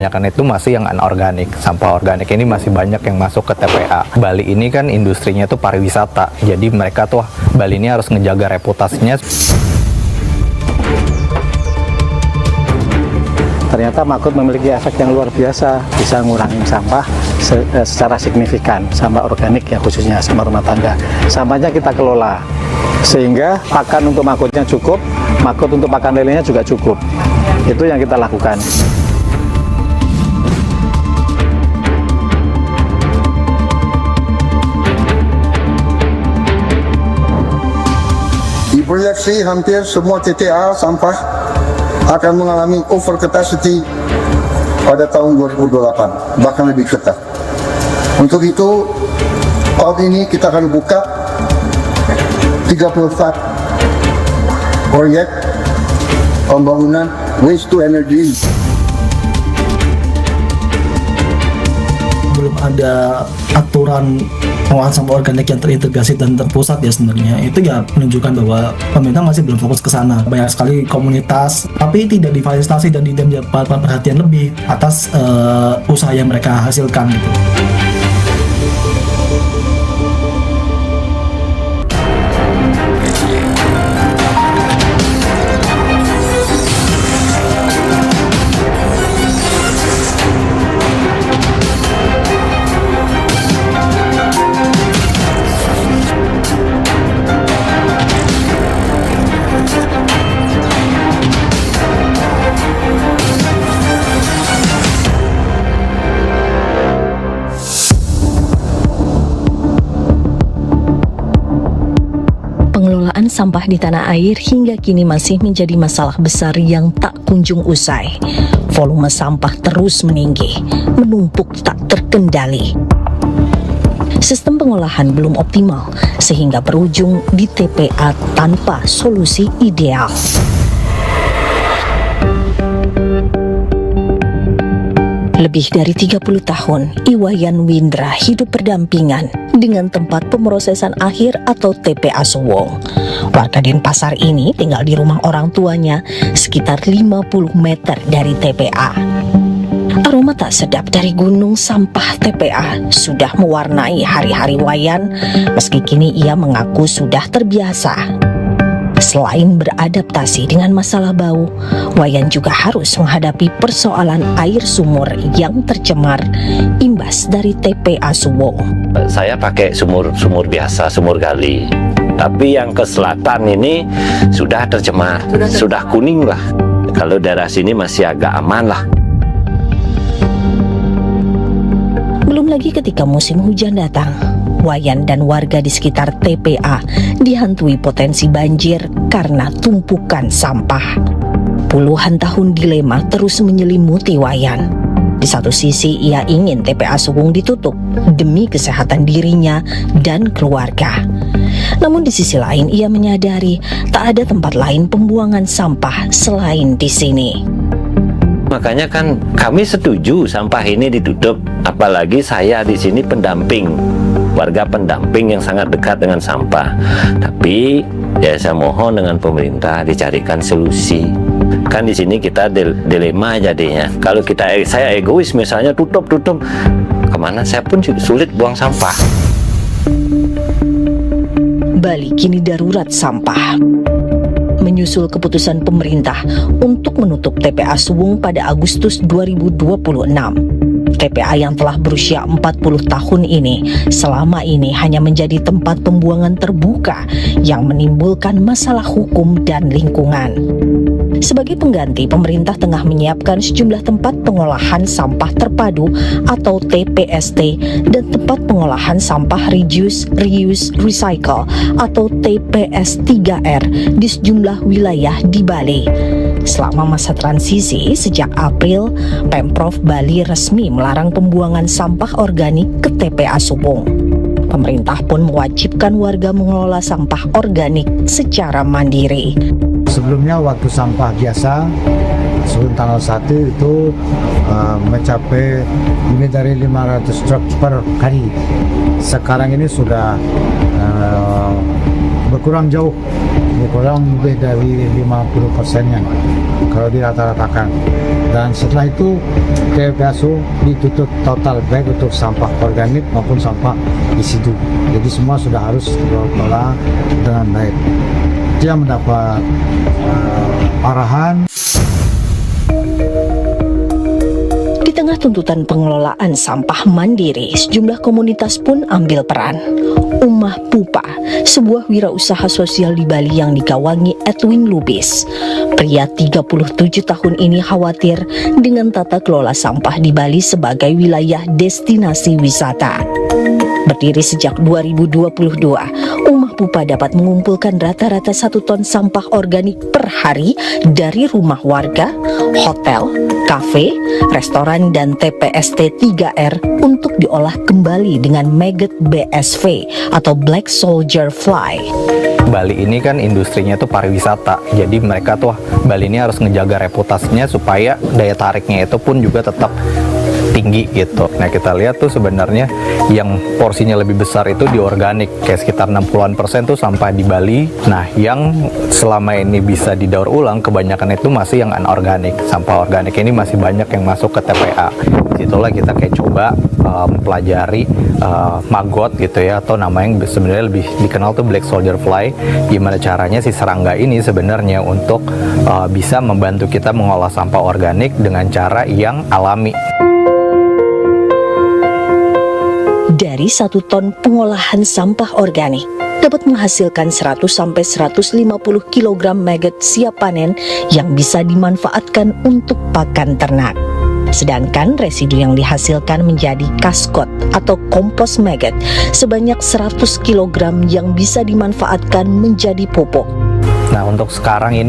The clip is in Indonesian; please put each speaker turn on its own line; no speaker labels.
Kebanyakan itu masih yang anorganik. Sampah organik ini masih banyak yang masuk ke TPA. Bali ini kan industrinya tuh pariwisata. Jadi mereka tuh Bali ini harus ngejaga reputasinya.
Ternyata Makut memiliki efek yang luar biasa, bisa mengurangi sampah secara signifikan, sampah organik ya khususnya sampah rumah tangga. Sampahnya kita kelola, sehingga pakan untuk Makutnya cukup, Makut untuk pakan lelenya juga cukup. Itu yang kita lakukan.
Diproyeksi hampir semua TTA sampah akan mengalami over capacity pada tahun 2028, bahkan lebih ketat. Untuk itu, tahun ini kita akan buka 34 proyek pembangunan waste to energy.
Belum ada aturan pengolahan sampah organik yang terintegrasi dan terpusat ya sebenarnya. Itu ya menunjukkan bahwa pemerintah masih belum fokus ke sana. Banyak sekali komunitas tapi tidak difasilitasi dan tidak mendapat perhatian lebih atas usaha yang mereka hasilkan gitu.
Pengelolaan sampah di tanah air hingga kini masih menjadi masalah besar yang tak kunjung usai. Volume sampah terus meninggi, menumpuk tak terkendali. Sistem pengolahan belum optimal sehingga berujung di TPA tanpa solusi ideal. Lebih dari 30 tahun, Iwayan Windra hidup berdampingan dengan tempat pemrosesan akhir atau TPA Suwong. Warga Denpasar ini tinggal di rumah orang tuanya sekitar 50 meter dari TPA. Aroma tak sedap dari gunung sampah TPA sudah mewarnai hari-hari Wayan, meski kini ia mengaku sudah terbiasa. Selain beradaptasi dengan masalah bau, Wayan juga harus menghadapi persoalan air sumur yang tercemar imbas dari TPA Suwong.
Saya pakai sumur biasa, sumur gali. Tapi yang ke selatan ini sudah tercemar, sudah kuning lah. Kalau daerah sini masih agak aman lah.
Belum lagi ketika musim hujan datang, Wayan dan warga di sekitar TPA dihantui potensi banjir karena tumpukan sampah. Puluhan tahun dilema terus menyelimuti Wayan. Di satu sisi ia ingin TPA Suwung ditutup demi kesehatan dirinya dan keluarga. Namun di sisi lain ia menyadari tak ada tempat lain pembuangan sampah selain di sini.
Makanya kan kami setuju sampah ini ditutup, apalagi saya di sini pendamping, warga pendamping yang sangat dekat dengan sampah. Tapi ya saya mohon dengan pemerintah dicarikan solusi. Kan di sini kita dilema jadinya. Kalau saya egois misalnya tutup, kemana saya pun sulit buang sampah.
Bali kini darurat sampah. Menyusul keputusan pemerintah untuk menutup TPA Suwung pada Agustus 2026. TPA yang telah berusia 40 tahun ini selama ini hanya menjadi tempat pembuangan terbuka yang menimbulkan masalah hukum dan lingkungan. Sebagai pengganti, pemerintah tengah menyiapkan sejumlah tempat pengolahan sampah terpadu atau TPST dan tempat pengolahan sampah reduce, reuse, recycle atau TPS 3R di sejumlah wilayah di Bali. Selama masa transisi, sejak April, Pemprov Bali resmi melarang pembuangan sampah organik ke TPA Suwong. Pemerintah pun mewajibkan warga mengelola sampah organik secara mandiri.
Sebelumnya waktu sampah biasa sebelum tanggal 1 itu mencapai lebih dari 500 truk per hari. Sekarang ini sudah berkurang jauh, berkurang lebih dari 50%-nya kalau dirata-ratakan. Dan setelah itu TPASU ditutup total baik untuk sampah organik maupun sampah residu. Jadi semua sudah harus dikelola dengan baik. Dia mendapat arahan.
Di tengah tuntutan pengelolaan sampah mandiri, sejumlah komunitas pun ambil peran. Ummah Pupa, sebuah wirausaha sosial di Bali yang digawangi Edwin Lubis. Pria 37 tahun ini khawatir dengan tata kelola sampah di Bali sebagai wilayah destinasi wisata. Berdiri sejak 2022, Ummah Pupa dapat mengumpulkan rata-rata 1 ton sampah organik per hari dari rumah warga, hotel, kafe, restoran, dan TPST 3R untuk diolah kembali dengan maggot BSV atau Black Soldier Fly.
Bali ini kan industrinya tuh pariwisata, jadi mereka tuh Bali ini harus ngejaga reputasinya supaya daya tariknya itu pun juga tetap tinggi gitu. Nah kita lihat tuh sebenarnya yang porsinya lebih besar itu di organik, kayak sekitar 60% tuh sampah di Bali. Nah yang selama ini bisa didaur ulang kebanyakan itu masih yang anorganik. Sampah organik ini masih banyak yang masuk ke TPA. Disitulah kita kayak coba mempelajari maggot gitu ya, atau nama yang sebenarnya lebih dikenal tuh Black Soldier Fly. Gimana caranya si serangga ini sebenarnya untuk bisa membantu kita mengolah sampah organik dengan cara yang alami.
Dari 1 ton pengolahan sampah organik dapat menghasilkan 100-150 kg maggot siap panen yang bisa dimanfaatkan untuk pakan ternak. Sedangkan residu yang dihasilkan menjadi kaskot atau kompos maggot sebanyak 100 kg yang bisa dimanfaatkan menjadi pupuk.
Nah untuk sekarang ini